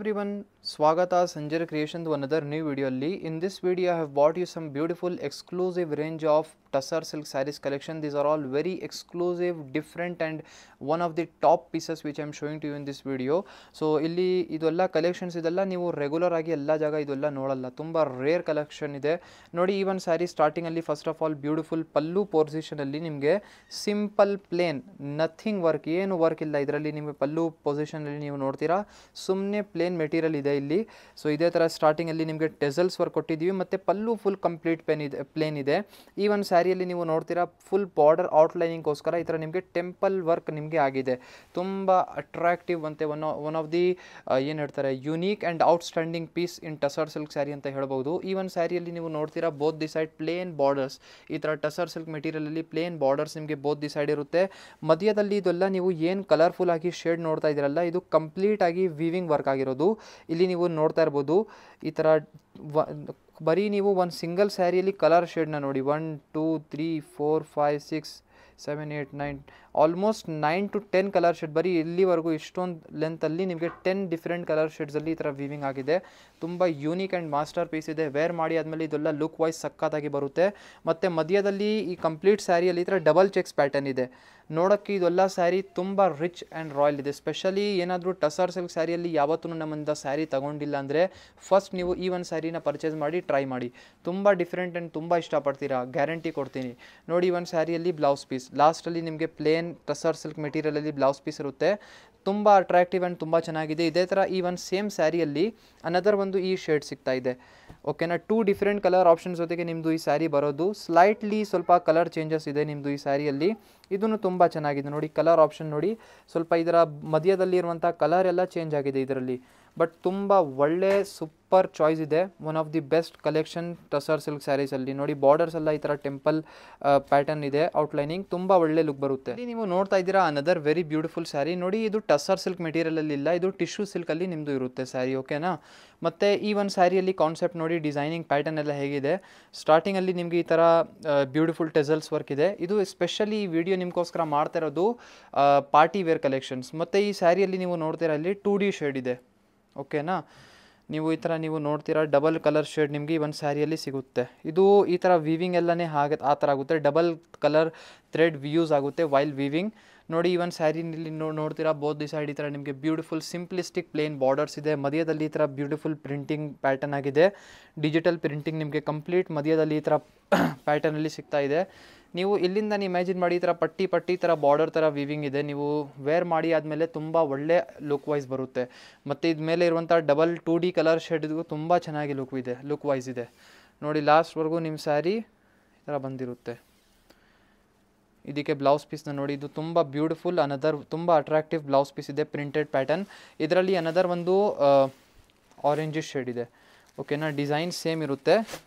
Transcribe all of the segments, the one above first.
everyone, Swagata Sanjay Creation to another new video. In this video I have bought you some beautiful exclusive range of Tussar silk sarees collection. These are all very exclusive, different and one of the top pieces which I am showing to you in this video. So ಇಲ್ಲಿ ಇದೆಲ್ಲ collections ಇದೆಲ್ಲ ನೀವು regular ಆಗಿ ಎಲ್ಲ ಜಾಗ ಇದೆಲ್ಲ ನೋಡಲ್ಲ, ತುಂಬ ರೇರ್ ಕಲೆಕ್ಷನ್ ಇದೆ ನೋಡಿ. ಈ ಒಂದು ಸ್ಯಾರಿ ಸ್ಟಾರ್ಟಿಂಗ್ ಅಲ್ಲಿ first of all beautiful pallu position ಅಲ್ಲಿ ನಿಮಗೆ ಸಿಂಪಲ್ ಪ್ಲೇನ್, ನಥಿಂಗ್ ವರ್ಕ್, ಏನು ವರ್ಕ್ ಇಲ್ಲ ಇದರಲ್ಲಿ. ನಿಮಗೆ ಪಲ್ಲು ಪೊಸಿಷನ್ ಅಲ್ಲಿ ನೀವು ನೋಡ್ತೀರಾ ಸುಮ್ಮನೆ ಪ್ಲೇನ್ ಮೆಟೀರಿಯಲ್ ಇದೆ ಇಲ್ಲಿ. ಸೊ ಇದೇ ಥರ ಸ್ಟಾರ್ಟಿಂಗ್ ಅಲ್ಲಿ ನಿಮಗೆ ಟೆಸಲ್ಸ್ ವರ್ಕ್ ಕೊಟ್ಟಿದ್ದೀವಿ ಮತ್ತು ಪಲ್ಲು ಫುಲ್ ಕಂಪ್ಲೀಟ್ ಪ್ಲೇನ್ ಇದೆ. ಈ ಒಂದು ಸ್ಯಾರಿಯಲ್ಲಿ ನೀವು ನೋಡ್ತೀರಾ ಫುಲ್ ಬಾರ್ಡರ್ ಔಟ್ಲೈನಿಂಗ್ಗೋಸ್ಕರ ಈ ಥರ ನಿಮಗೆ ಟೆಂಪಲ್ ವರ್ಕ್ ನಿಮಗೆ ಆಗಿದೆ. ತುಂಬ ಅಟ್ರಾಕ್ಟಿವ್ ಅಂತೆ, ಒನ್ ಆಫ್ ದಿ ಏನು ಹೇಳ್ತಾರೆ unique and outstanding piece in tussar silk sari ಅಂತ ಹೇಳ್ಬೋದು. ಈ ಒಂದು ಸ್ಯಾರಿಯಲ್ಲಿ ನೀವು ನೋಡ್ತೀರಾ both the side plain borders, ಈ ಥರ ಟಸರ್ ಸಿಲ್ಕ್ ಮೆಟೀರಿಯಲಲ್ಲಿ ಪ್ಲೇನ್ ಬಾರ್ಡರ್ಸ್ ನಿಮಗೆ ಬೋತ್ ದಿ ಸೈಡ್ ಇರುತ್ತೆ. ಮಧ್ಯದಲ್ಲಿ ಇದೆಲ್ಲ ನೀವು ಏನು ಕಲರ್ಫುಲ್ ಆಗಿ ಶೇಡ್ ನೋಡ್ತಾ ಇದ್ದೀರಲ್ಲ, ಇದು ಕಂಪ್ಲೀಟ್ ಆಗಿ ವೀವಿಂಗ್ ವರ್ಕ್ ಆಗಿರೋದು. ಇಲ್ಲಿ ನೀವು ನೋಡ್ತಾ ಇರ್ಬೋದು ಈ ಥರ ಬರೀ ನೀವು ಒಂದು ಸಿಂಗಲ್ ಸ್ಯಾರಿಯಲ್ಲಿ ಕಲರ್ ಶೇಡ್ನ ನೋಡಿ, 1 2 3 4 5 6 7 8 9 ಆಲ್ಮೋಸ್ಟ್ 9 to 10 ಕಲರ್ ಶೇಡ್. ಬರೀ ಇಲ್ಲಿವರೆಗೂ ಇಷ್ಟೊಂದು ಲೆಂತಲ್ಲಿ ನಿಮಗೆ 10 ಡಿಫ್ರೆಂಟ್ ಕಲರ್ ಶೇಡ್ಸಲ್ಲಿ ಈ ಥರ ವೀವಿಂಗ್ ಆಗಿದೆ. ತುಂಬ ಯೂನಿಕ್ ಆ್ಯಂಡ್ ಮಾಸ್ಟರ್ ಪೀಸ್ ಇದೆ. ವೇರ್ ಮಾಡಿ ಆದಮೇಲೆ ಇದೆಲ್ಲ ಲುಕ್ ವೈಸ್ ಸಕ್ಕತ್ತಾಗಿ ಬರುತ್ತೆ. ಮತ್ತು ಮಧ್ಯದಲ್ಲಿ ಈ ಕಂಪ್ಲೀಟ್ ಸ್ಯಾರಿಯಲ್ಲಿ ಈ ಥರ ಡಬಲ್ ಚೆಕ್ಸ್ ಪ್ಯಾಟರ್ನ್ ಇದೆ. ನೋಡೋಕ್ಕೆ ಇದೆಲ್ಲ ಸ್ಯಾರಿ ತುಂಬ ರಿಚ್ ಆ್ಯಂಡ್ ರಾಯಲ್ ಇದೆ. ಸ್ಪೆಷಲಿ ಏನಾದರೂ ಟಸರ್ ಸಿಲ್ಕ್ ಸ್ಯಾರಿಯಲ್ಲಿ ಯಾವತ್ತೂ ನಮ್ಮಿಂದ ಸ್ಯಾರಿ ತೊಗೊಂಡಿಲ್ಲ ಅಂದರೆ ಫಸ್ಟ್ ನೀವು ಈ ಒಂದು ಸ್ಯಾರಿನ ಪರ್ಚೇಸ್ ಮಾಡಿ ಟ್ರೈ ಮಾಡಿ, ತುಂಬ ಡಿಫ್ರೆಂಟ್ ಆ್ಯಂಡ್ ತುಂಬ ಇಷ್ಟಪಡ್ತೀರಾ, ಗ್ಯಾರಂಟಿ ಕೊಡ್ತೀನಿ. ನೋಡಿ ಈ ಒಂದು ಸ್ಯಾರಿಯಲ್ಲಿ ಬ್ಲೌಸ್ ಪೀಸ್ ಲಾಸ್ಟಲ್ಲಿ ನಿಮಗೆ ಪ್ಲೇನ್ ಟಸರ್ ಸಿಲ್ಕ್ ಮೆಟೀರಿಯಲಲ್ಲಿ ಬ್ಲೌಸ್ ಪೀಸ್ ಇರುತ್ತೆ. ತುಂಬ ಅಟ್ರಾಕ್ಟಿವ್ ಆ್ಯಂಡ್ ತುಂಬ ಚೆನ್ನಾಗಿದೆ. ಇದೇ ಥರ ಈ ಒಂದು ಸೇಮ್ ಸ್ಯಾರಿಯಲ್ಲಿ ಅನದರ್ ಒಂದು ಈ ಶೇಡ್ ಸಿಗ್ತಾ ಇದೆ. ಓಕೆನಾ, 2 ಡಿಫ್ರೆಂಟ್ ಕಲರ್ ಆಪ್ಷನ್ಸ್ ಜೊತೆಗೆ ನಿಮ್ಮದು ಈ ಸ್ಯಾರಿ ಬರೋದು. ಸ್ಲೈಟ್ಲಿ ಸ್ವಲ್ಪ ಕಲರ್ ಚೇಂಜಸ್ ಇದೆ ನಿಮ್ಮದು ಈ ಸ್ಯಾರಿಯಲ್ಲಿ. ಇದನ್ನು ತುಂಬ ಚೆನ್ನಾಗಿದೆ ನೋಡಿ. ಕಲರ್ ಆಪ್ಷನ್ ನೋಡಿ, ಸ್ವಲ್ಪ ಇದರ ಮಧ್ಯದಲ್ಲಿರುವಂಥ ಕಲರ್ ಎಲ್ಲ ಚೇಂಜ್ ಆಗಿದೆ ಇದರಲ್ಲಿ. ಬಟ್ ತುಂಬ ಒಳ್ಳೆ ಸೂಪರ್ ಚಾಯ್ಸ್ ಇದೆ. One of the best collection tussar silk ಸ್ಯಾರೀಸಲ್ಲಿ ನೋಡಿ. ಬಾರ್ಡರ್ಸ್ ಎಲ್ಲ ಈ ಥರ ಟೆಂಪಲ್ ಪ್ಯಾಟರ್ನ್ ಇದೆ, ಔಟ್ಲೈನಿಂಗ್ ತುಂಬ ಒಳ್ಳೆ ಲುಕ್ ಬರುತ್ತೆ. ಇಲ್ಲಿ ನೀವು ನೋಡ್ತಾ ಇದ್ದೀರಾ ಅನದರ್ ವೆರಿ ಬ್ಯೂಟಿಫುಲ್ ಸ್ಯಾರಿ ನೋಡಿ. ಇದು ಟಸರ್ ಸಿಲ್ಕ್ ಮೆಟೀರಿಯಲಲ್ಲಿ ಇಲ್ಲ, ಇದು ಟಿಶ್ಯೂ ಸಿಲ್ಕಲ್ಲಿ ನಿಮ್ಮದು ಇರುತ್ತೆ ಸ್ಯಾರಿ. ಓಕೆನಾ, ಮತ್ತು ಈ ಒಂದು ಸ್ಯಾರಿಯಲ್ಲಿ ಕಾನ್ಸೆಪ್ಟ್ ನೋಡಿ, ಡಿಸೈನಿಂಗ್ ಪ್ಯಾಟರ್ನ್ ಎಲ್ಲ ಹೇಗಿದೆ. ಸ್ಟಾರ್ಟಿಂಗಲ್ಲಿ ನಿಮಗೆ ಈ ಥರ ಬ್ಯೂಟಿಫುಲ್ ಟೆಸಲ್ಸ್ ವರ್ಕ್ ಇದೆ. ಇದು ಎಸ್ಪೆಷಲಿ ಈ ವಿಡಿಯೋ ನಿಮಗೋಸ್ಕರ ಮಾಡ್ತಾ ಇರೋದು ಪಾರ್ಟಿ ವೇರ್ ಕಲೆಕ್ಷನ್ಸ್. ಮತ್ತು ಈ ಸ್ಯಾರಿಯಲ್ಲಿ ನೀವು ನೋಡ್ತೀರಾ ಇಲ್ಲಿ 2D ಶೇಡ್ ಇದೆ. ಓಕೆನಾ, ನೀವು ಈ ಥರ ನೀವು ನೋಡ್ತೀರಾ ಡಬಲ್ ಕಲರ್ ಶೇಡ್ ನಿಮಗೆ ಈ ಒಂದು ಸ್ಯಾರಿಯಲ್ಲಿ ಸಿಗುತ್ತೆ. ಇದು ಈ ಥರ ವೀವಿಂಗ್ ಎಲ್ಲನೇ ಹಾಗೆ ಆ ಥರ ಆಗುತ್ತೆ, ಡಬಲ್ ಕಲರ್ ಥ್ರೆಡ್ ಯೂಸ್ ಆಗುತ್ತೆ ವೈಲ್ ವೀವಿಂಗ್. ನೋಡಿ ಈ ಒಂದು ಸ್ಯಾರಿನಲ್ಲಿ ನೋಡ್ತೀರಾ ಬೋತ್ ದಿ ಸೈಡ್ ಈ ಥರ ನಿಮಗೆ ಬ್ಯೂಟಿಫುಲ್ ಸಿಂಪ್ಲಿಸ್ಟಿಕ್ ಪ್ಲೇನ್ ಬಾರ್ಡರ್ಸ್ ಇದೆ. ಮಧ್ಯದಲ್ಲಿ ಈ ಥರ ಬ್ಯೂಟಿಫುಲ್ ಪ್ರಿಂಟಿಂಗ್ ಪ್ಯಾಟರ್ನ್ ಆಗಿದೆ, ಡಿಜಿಟಲ್ ಪ್ರಿಂಟಿಂಗ್ ನಿಮಗೆ ಕಂಪ್ಲೀಟ್ ಮಧ್ಯದಲ್ಲಿ ಈ ಥರ ಪ್ಯಾಟರ್ನಲ್ಲಿ ಸಿಗ್ತಾ ಇದೆ. ನೀವು ಇಲ್ಲಿಂದ ಇಮ್ಯಾಜಿನ್ ಮಾಡಿ ಈ ಥರ ಪಟ್ಟಿ ಥರ ಬಾರ್ಡರ್ ಥರ ವೀವಿಂಗ್ ಇದೆ. ನೀವು ವೇರ್ ಮಾಡಿ ಆದಮೇಲೆ ತುಂಬ ಒಳ್ಳೆ ಲುಕ್ ವೈಸ್ ಬರುತ್ತೆ. ಮತ್ತು ಇದ ಮೇಲೆ ಇರುವಂಥ ಡಬಲ್ 2D ಕಲರ್ ಶೇಡ್ಗೂ ತುಂಬ ಚೆನ್ನಾಗಿ ಲುಕ್ ವೈಸ್ ಇದೆ ನೋಡಿ. ಲಾಸ್ಟ್ವರೆಗೂ ನಿಮ್ಮ ಸ್ಯಾರಿ ಈ ಥರ ಬಂದಿರುತ್ತೆ. ಇದಕ್ಕೆ ಬ್ಲೌಸ್ ಪೀಸ್ನ ನೋಡಿ, ಇದು ತುಂಬ ಬ್ಯೂಟಿಫುಲ್ ಅನದರ್ ತುಂಬ ಅಟ್ರಾಕ್ಟಿವ್ ಬ್ಲೌಸ್ ಪೀಸ್ ಇದೆ, ಪ್ರಿಂಟೆಡ್ ಪ್ಯಾಟರ್ನ್. ಇದರಲ್ಲಿ ಅನದರ್ ಒಂದು ಆರೆಂಜಿಶ್ ಶೇಡ್ ಇದೆ. ಓಕೆನಾ, ಡಿಸೈನ್ ಸೇಮ್ ಇರುತ್ತೆ,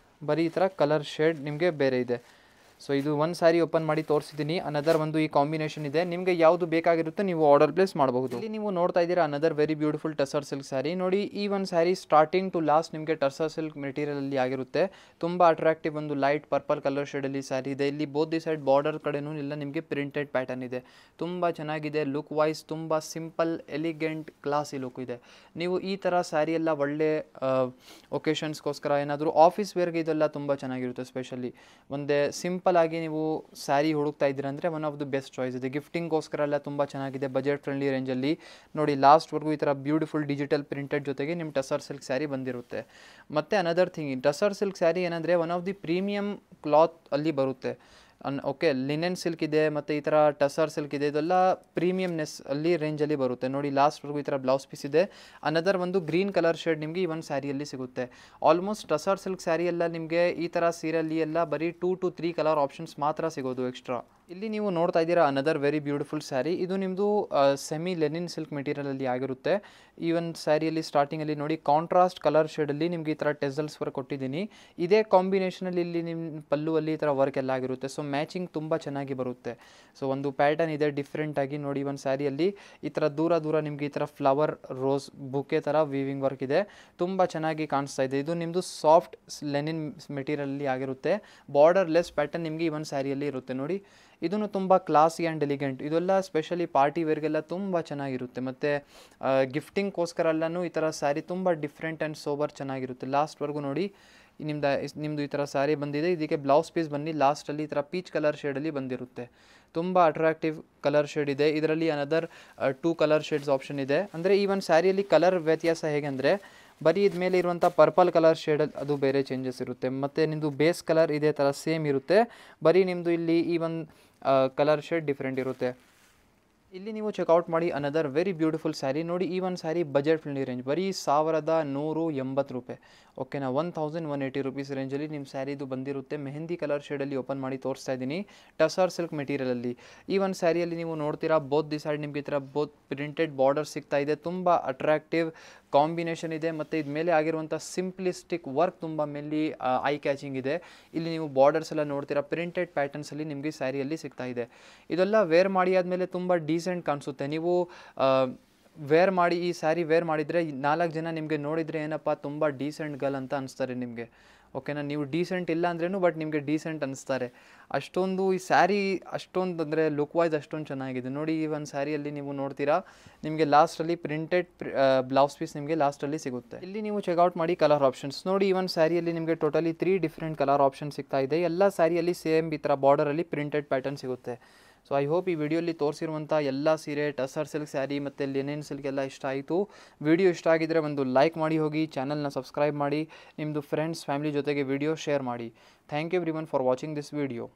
ಬರೀ ಈ ಥರ ಕಲರ್ ಶೇಡ್ ನಿಮಗೆ ಬೇರೆ ಇದೆ. ಸೊ ಇದು ಒಂದು ಸ್ಯಾರಿ ಓಪನ್ ಮಾಡಿ ತೋರಿಸಿದ್ದೀನಿ. ಅನದರ್ ಒಂದು ಈ ಕಾಂಬಿನೇಷನ್ ಇದೆ. ನಿಮಗೆ ಯಾವುದು ಬೇಕಾಗಿರುತ್ತೆ ನೀವು ಆರ್ಡರ್ ಪ್ಲೇಸ್ ಮಾಡಬಹುದು. ಇಲ್ಲಿ ನೀವು ನೋಡ್ತಾ ಇದ್ದೀರಾ another very beautiful tussar silk sari ನೋಡಿ. ಈ ಒಂದು ಸ್ಯಾರಿ ಸ್ಟಾರ್ಟಿಂಗ್ ಟು ಲಾಸ್ಟ್ ನಿಮಗೆ ಟಸರ್ ಸಿಲ್ಕ್ ಮೆಟೀರಿಯಲಲ್ಲಿ ಆಗಿರುತ್ತೆ. ತುಂಬ ಅಟ್ರಾಕ್ಟಿವ್ ಒಂದು ಲೈಟ್ ಪರ್ಪಲ್ ಕಲರ್ ಶೇಡಲ್ಲಿ ಸ್ಯಾರಿ ಇದೆ. ಇಲ್ಲಿ ಬೋತ್ ದಿ ಸೈಡ್ ಬಾರ್ಡರ್ ಕಡೆನೂ ಎಲ್ಲ ನಿಮಗೆ ಪ್ರಿಂಟೆಡ್ ಪ್ಯಾಟರ್ನ್ ಇದೆ. ತುಂಬ ಚೆನ್ನಾಗಿದೆ ಲುಕ್ ವೈಸ್, ತುಂಬ ಸಿಂಪಲ್ ಎಲಿಗೆಂಟ್ ಕ್ಲಾಸಿ ಲುಕ್ ಇದೆ. ನೀವು ಈ ಥರ ಸ್ಯಾರಿ ಎಲ್ಲ ಒಳ್ಳೆ ಒಕೇಶನ್ಸ್ಗೋಸ್ಕರ ಏನಾದರೂ ಆಫೀಸ್ ವೇರ್ಗೆ ಇದೆಲ್ಲ ತುಂಬ ಚೆನ್ನಾಗಿರುತ್ತೆ. ಸ್ಪೆಷಲಿ ಒಂದೇ ಸಿಂಪಲ್ ಆಗಿ ನೀವು ಸ್ಯಾರಿ ಹುಡುಕ್ತಾ ಇದ್ದೀರಾ ಅಂದರೆ one of the best choice ಇದೆ. ಗಿಫ್ಟಿಂಗ್ಗೋಸ್ಕರ ಎಲ್ಲ ತುಂಬ ಚೆನ್ನಾಗಿದೆ, ಬಜೆಟ್ ಫ್ರೆಂಡ್ಲಿ ರೇಂಜಲ್ಲಿ ನೋಡಿ. ಲಾಸ್ಟ್ವರೆಗೂ ಈ ಥರ ಬ್ಯೂಟಿಫುಲ್ ಡಿಜಿಟಲ್ ಪ್ರಿಂಟೆಡ್ ಜೊತೆಗೆ ನಿಮ್ಮ ಟಸರ್ ಸಿಲ್ಕ್ ಸ್ಯಾರಿ ಬಂದಿರುತ್ತೆ. ಮತ್ತು another thing, tussar silk sari ಏನಂದರೆ one of the premium cloth ಅಲ್ಲಿ ಬರುತ್ತೆ. ಓಕೆ, ಲಿನೆನ್ ಸಿಲ್ಕ್ ಇದೆ ಮತ್ತು ಈ ಥರ ಟಸರ್ ಸಿಲ್ಕ್ ಇದೆ, ಇದೆಲ್ಲ ಪ್ರೀಮಿಯಮ್ನೆಸ್ ಅಲ್ಲಿ ರೇಂಜಲ್ಲಿ ಬರುತ್ತೆ ನೋಡಿ. ಲಾಸ್ಟ್ವರೆಗೂ ಈ ಥರ ಬ್ಲೌಸ್ ಪೀಸ್ ಇದೆ. ಅನದರ್ ಒಂದು ಗ್ರೀನ್ ಕಲರ್ ಶೇಡ್ ನಿಮಗೆ ಈ ಒಂದು ಸ್ಯಾರಿಯಲ್ಲಿ ಸಿಗುತ್ತೆ. ಆಲ್ಮೋಸ್ಟ್ ಟಸರ್ ಸಿಲ್ಕ್ ಸ್ಯಾರಿ ಎಲ್ಲ ನಿಮಗೆ ಈ ಥರ ಸೀರೆಯಲ್ಲಿ ಎಲ್ಲ ಬರೀ 2 to 3 ಕಲರ್ ಆಪ್ಷನ್ಸ್ ಮಾತ್ರ ಸಿಗೋದು ಎಕ್ಸ್ಟ್ರಾ. ಇಲ್ಲಿ ನೀವು ನೋಡ್ತಾ ಇದ್ದೀರಾ ಅನದರ್ ವೆರಿ ಬ್ಯೂಟಿಫುಲ್ ಸ್ಯಾರಿ. ಇದು ನಿಮ್ಮದು ಸೆಮಿ ಲೆನಿನ್ ಸಿಲ್ಕ್ ಮೆಟೀರಿಯಲಲ್ಲಿ ಆಗಿರುತ್ತೆ. ಈ ಒಂದು ಸ್ಯಾರಿಯಲ್ಲಿ ಸ್ಟಾರ್ಟಿಂಗಲ್ಲಿ ನೋಡಿ ಕಾಂಟ್ರಾಸ್ಟ್ ಕಲರ್ ಶೇಡಲ್ಲಿ ನಿಮಗೆ ಈ ಥರ ಟೆಸಲ್ಸ್ ವರ್ಕ್ ಕೊಟ್ಟಿದ್ದೀನಿ. ಇದೇ ಕಾಂಬಿನೇಷನಲ್ಲಿ ಇಲ್ಲಿ ನಿಮ್ಮ ಪಲ್ಲುವಲ್ಲಿ ಈ ಥರ ವರ್ಕ್ ಎಲ್ಲ ಆಗಿರುತ್ತೆ. ಸೊ ಮ್ಯಾಚಿಂಗ್ ತುಂಬ ಚೆನ್ನಾಗಿ ಬರುತ್ತೆ. ಸೊ ಒಂದು ಪ್ಯಾಟರ್ನ್ ಇದೆ ಡಿಫ್ರೆಂಟಾಗಿ ನೋಡಿ. ಒಂದು ಸ್ಯಾರಿಯಲ್ಲಿ ಈ ಥರ ದೂರ ನಿಮಗೆ ಈ ಥರ ಫ್ಲವರ್ ರೋಸ್ ಬುಕೆ ಥರ ವೀವಿಂಗ್ ವರ್ಕ್ ಇದೆ, ತುಂಬ ಚೆನ್ನಾಗಿ ಕಾಣಿಸ್ತಾ ಇದೆ. ಇದು ನಿಮ್ಮದು ಸಾಫ್ಟ್ ಲೆನಿನ್ ಮೆಟೀರಿಯಲಲ್ಲಿ ಆಗಿರುತ್ತೆ. ಬಾರ್ಡರ್ ಲೆಸ್ ಪ್ಯಾಟರ್ನ್ ನಿಮಗೆ ಈ ಒಂದು ಸ್ಯಾರಿಯಲ್ಲಿ ಇರುತ್ತೆ ನೋಡಿ. ಇದನ್ನು ತುಂಬ ಕ್ಲಾಸಿ ಆ್ಯಂಡ್ ಎಲಿಗೆಂಟ್, ಇದೆಲ್ಲ ಸ್ಪೆಷಲಿ ಪಾರ್ಟಿ ವೇರ್ಗೆಲ್ಲ ತುಂಬ ಚೆನ್ನಾಗಿರುತ್ತೆ. ಮತ್ತು ಗಿಫ್ಟಿಂಗ್ಗೋಸ್ಕರ ಎಲ್ಲನೂ ಈ ಥರ ಸ್ಯಾರಿ ತುಂಬ ಡಿಫ್ರೆಂಟ್ ಆ್ಯಂಡ್ ಸೋಬರ್ ಚೆನ್ನಾಗಿರುತ್ತೆ. ಲಾಸ್ಟ್ವರೆಗೂ ನೋಡಿ, ನಿಮ್ಮದು ಈ ಥರ ಸ್ಯಾರಿ ಬಂದಿದೆ. ಇದಕ್ಕೆ ಬ್ಲೌಸ್ ಪೀಸ್ ಬನ್ನಿ ಲಾಸ್ಟಲ್ಲಿ ಈ ಥರ ಪೀಚ್ ಕಲರ್ ಶೇಡಲ್ಲಿ ಬಂದಿರುತ್ತೆ. ತುಂಬ ಅಟ್ರಾಕ್ಟಿವ್ ಕಲರ್ ಶೇಡ್ ಇದೆ. ಇದರಲ್ಲಿ ಅನದರ್ 2 ಕಲರ್ ಶೇಡ್ಸ್ ಆಪ್ಷನ್ ಇದೆ. ಅಂದರೆ ಈ ಒಂದು ಸ್ಯಾರಿಯಲ್ಲಿ ಕಲರ್ ವ್ಯತ್ಯಾಸ ಹೇಗೆ ಅಂದರೆ, ಬರೀ ಇದ ಮೇಲೆ ಇರುವಂಥ ಪರ್ಪಲ್ ಕಲರ್ ಶೇಡಲ್ಲಿ ಅದು ಬೇರೆ ಚೇಂಜಸ್ ಇರುತ್ತೆ. ಮತ್ತು ನಿಮ್ಮದು ಬೇಸ್ ಕಲರ್ ಇದೇ ಥರ ಸೇಮ್ ಇರುತ್ತೆ, ಬರೀ ನಿಮ್ಮದು ಇಲ್ಲಿ ಈ ಒಂದು ಕಲರ್ ಶೇಡ್ ಡಿಫ್ರೆಂಟ್ ಇರುತ್ತೆ. ಇಲ್ಲಿ ನೀವು ಚೆಕ್ಔಟ್ ಮಾಡಿ ಅನದರ್ ವೆರಿ ಬ್ಯೂಟಿಫುಲ್ ಸ್ಯಾರಿ. ನೋಡಿ, ಈ ಒಂದು ಸ್ಯಾರಿ ಬಜೆಟ್ ಫ್ರೆಂಡ್ಲಿ ರೇಂಜ್, ಬರೀ 1180 ರೂಪಾಯಿ. ಓಕೆನಾ, 1180 ರುಪೀಸ್ ರೇಂಜಲ್ಲಿ ನಿಮ್ಮ ಸ್ಯಾರಿದು ಬಂದಿರುತ್ತೆ. ಮೆಹಂದಿ ಕಲರ್ ಶೇಡಲ್ಲಿ ಓಪನ್ ಮಾಡಿ ತೋರಿಸ್ತಾ ಇದ್ದೀನಿ, ಟಸರ್ ಸಿಲ್ಕ್ ಮೆಟೀರಿಯಲಲ್ಲಿ. ಈ ಒಂದು ಸ್ಯಾರಿಯಲ್ಲಿ ನೀವು ನೋಡ್ತೀರಾ ಬೋತ್ ದಿ ಸೈಡ್ ನಿಮಗೆ ಈ ಥರ ಬೋತ್ ಪ್ರಿಂಟೆಡ್ ಬಾರ್ಡರ್ ಸಿಗ್ತಾ ಇದೆ. ತುಂಬ ಅಟ್ರಾಕ್ಟಿವ್ ಕಾಂಬಿನೇಷನ್ ಇದೆ. ಮತ್ತು ಇದು ಮೇಲೆ ಆಗಿರುವಂಥ ಸಿಂಪ್ಲಿಸ್ಟಿಕ್ ವರ್ಕ್ ತುಂಬ ಮೇನ್ಲಿ ಐ ಕ್ಯಾಚಿಂಗ್ ಇದೆ. ಇಲ್ಲಿ ನೀವು ಬಾರ್ಡರ್ಸ್ ಎಲ್ಲ ನೋಡ್ತೀರಾ, ಪ್ರಿಂಟೆಡ್ ಪ್ಯಾಟರ್ನ್ಸಲ್ಲಿ ನಿಮಗೆ ಸ್ಯಾರಿಯಲ್ಲಿ ಸಿಗ್ತಾ ಇದೆ. ಇದೆಲ್ಲ ವೇರ್ ಮಾಡಿ ಆದಮೇಲೆ ತುಂಬ ಡೀಸೆಂಟ್ ಕಾಣಿಸುತ್ತೆ. ನೀವು ವೇರ್ ಮಾಡಿ ಈ ಸ್ಯಾರಿ ವೇರ್ ಮಾಡಿದರೆ 4 ಜನ ನಿಮಗೆ ನೋಡಿದರೆ ಏನಪ್ಪ ತುಂಬ ಡೀಸೆಂಟ್ ಗರ್ಲ್ ಅಂತ ಅನಿಸ್ತಾರೆ ನಿಮಗೆ. ಓಕೆನಾ, ನೀವು ಡೀಸೆಂಟ್ ಇಲ್ಲ ಅಂದ್ರೇನು ಬಟ್ ನಿಮಗೆ ಡೀಸೆಂಟ್ ಅನಿಸ್ತಾರೆ. ಅಷ್ಟೊಂದು ಈ ಸ್ಯಾರಿ ಅಷ್ಟೊಂದು ಅಂದರೆ ಲುಕ್ ವೈಸ್ ಅಷ್ಟೊಂದು ಚೆನ್ನಾಗಿದೆ. ನೋಡಿ, ಈ ಒಂದು ಸ್ಯಾರಿಯಲ್ಲಿ ನೀವು ನೋಡ್ತೀರಾ ನಿಮಗೆ ಲಾಸ್ಟಲ್ಲಿ ಪ್ರಿಂಟೆಡ್ ಬ್ಲೌಸ್ ಪೀಸ್ ನಿಮಗೆ ಲಾಸ್ಟಲ್ಲಿ ಸಿಗುತ್ತೆ. ಇಲ್ಲಿ ನೀವು ಚೆಕ್ಔಟ್ ಮಾಡಿ ಕಲರ್ ಆಪ್ಷನ್ಸ್. ನೋಡಿ, ಈ ಒಂದು ಸ್ಯಾರಿಯಲ್ಲಿ ನಿಮಗೆ ಟೋಟಲಿ 3 ಡಿಫ್ರೆಂಟ್ ಕಲರ್ ಆಪ್ಷನ್ ಸಿಗ್ತಾ ಇದೆ. ಎಲ್ಲ ಸ್ಯಾರಿಯಲ್ಲಿ ಸೇಮ್ ಈ ಥರ ಬಾರ್ಡರಲ್ಲಿ ಪ್ರಿಂಟೆಡ್ ಪ್ಯಾಟರ್ನ್ ಸಿಗುತ್ತೆ. ಸೊ ಐ ಹೋಪ್ ಈ ವಿಡಿಯೋಲಿ ತೋರಿಸಿರುವಂಥ ಎಲ್ಲ ಸೀರೆ ಟಸರ್ ಸಿಲ್ಕ್ ಸ್ಯಾರಿ ಮತ್ತು ಲಿನೆನ್ ಸಿಲ್ಕ್ ಎಲ್ಲ ಇಷ್ಟ ಆಯಿತು. ವಿಡಿಯೋ ಇಷ್ಟ ಆಗಿದ್ದರೆ ಒಂದು ಲೈಕ್ ಮಾಡಿ ಹೋಗಿ, ಚಾನಲ್ನ ಸಬ್ಸ್ಕ್ರೈಬ್ ಮಾಡಿ, ನಿಮ್ಮದು ಫ್ರೆಂಡ್ಸ್ ಫ್ಯಾಮಿಲಿ ಜೊತೆಗೆ ವಿಡಿಯೋ ಶೇರ್ ಮಾಡಿ. Thank you everyone for watching this video.